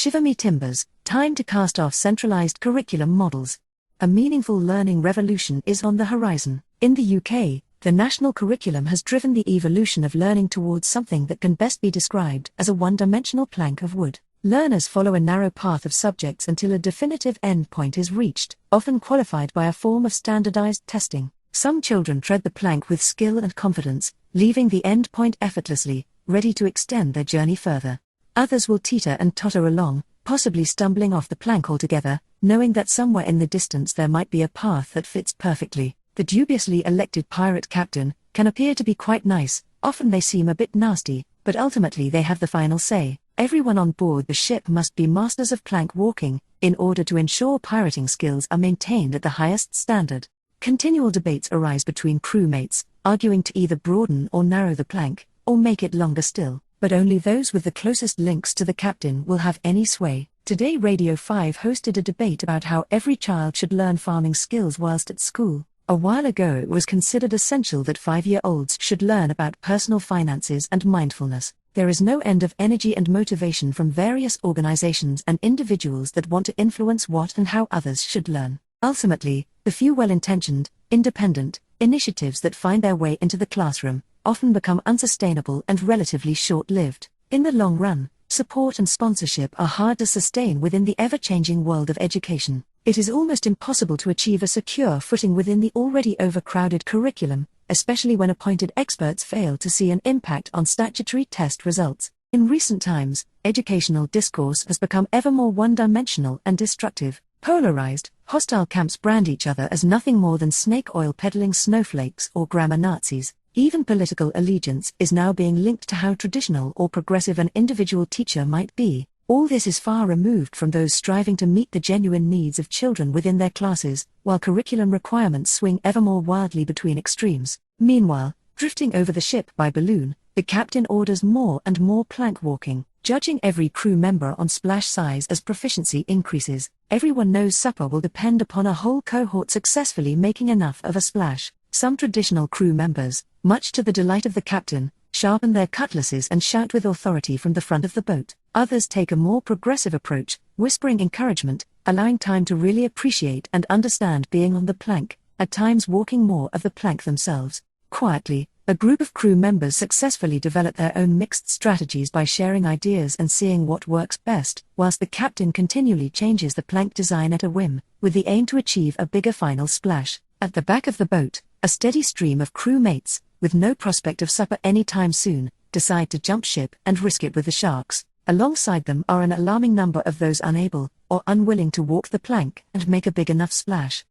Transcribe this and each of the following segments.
Shiver me timbers, time to cast off centralized curriculum models. A meaningful learning revolution is on the horizon. In the UK, the national curriculum has driven the evolution of learning towards something that can best be described as a one-dimensional plank of wood. Learners follow a narrow path of subjects until a definitive endpoint is reached, often qualified by a form of standardized testing. Some children tread the plank with skill and confidence, leaving the endpoint effortlessly, ready to extend their journey further. Others will teeter and totter along, possibly stumbling off the plank altogether, knowing that somewhere in the distance there might be a path that fits perfectly. The dubiously elected pirate captain can appear to be quite nice, often they seem a bit nasty, but ultimately they have the final say. Everyone on board the ship must be masters of plank walking, in order to ensure pirating skills are maintained at the highest standard. Continual debates arise between crewmates, arguing to either broaden or narrow the plank, or make it longer still, but only those with the closest links to the captain will have any sway. Today Radio 5 hosted a debate about how every child should learn farming skills whilst at school. A while ago it was considered essential that 5-year-olds should learn about personal finances and mindfulness. There is no end of energy and motivation from various organizations and individuals that want to influence what and how others should learn. Ultimately, the few well-intentioned, independent initiatives that find their way into the classroom often become unsustainable and relatively short-lived. In the long run, support and sponsorship are hard to sustain within the ever-changing world of education. It is almost impossible to achieve a secure footing within the already overcrowded curriculum, especially when appointed experts fail to see an impact on statutory test results. In recent times, educational discourse has become ever more one-dimensional and destructive. Polarized, hostile camps brand each other as nothing more than snake oil peddling snowflakes or grammar Nazis. Even political allegiance is now being linked to how traditional or progressive an individual teacher might be. All this is far removed from those striving to meet the genuine needs of children within their classes, while curriculum requirements swing ever more wildly between extremes. Meanwhile, drifting over the ship by balloon, the captain orders more and more plank walking, judging every crew member on splash size as proficiency increases. Everyone knows supper will depend upon a whole cohort successfully making enough of a splash. Some traditional crew members, much to the delight of the captain, sharpen their cutlasses and shout with authority from the front of the boat. Others take a more progressive approach, whispering encouragement, allowing time to really appreciate and understand being on the plank, at times walking more of the plank themselves. Quietly, a group of crew members successfully develop their own mixed strategies by sharing ideas and seeing what works best, whilst the captain continually changes the plank design at a whim, with the aim to achieve a bigger final splash. At the back of the boat, a steady stream of crewmates, with no prospect of supper anytime soon, decide to jump ship and risk it with the sharks. Alongside them are an alarming number of those unable or unwilling to walk the plank and make a big enough splash.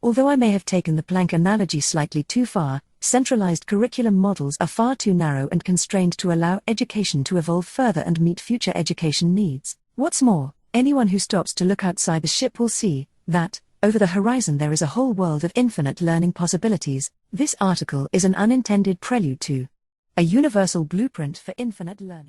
Although I may have taken the plank analogy slightly too far, centralized curriculum models are far too narrow and constrained to allow education to evolve further and meet future education needs. What's more, anyone who stops to look outside the ship will see that, over the horizon there is a whole world of infinite learning possibilities. This article is an unintended prelude to a universal blueprint for infinite learning.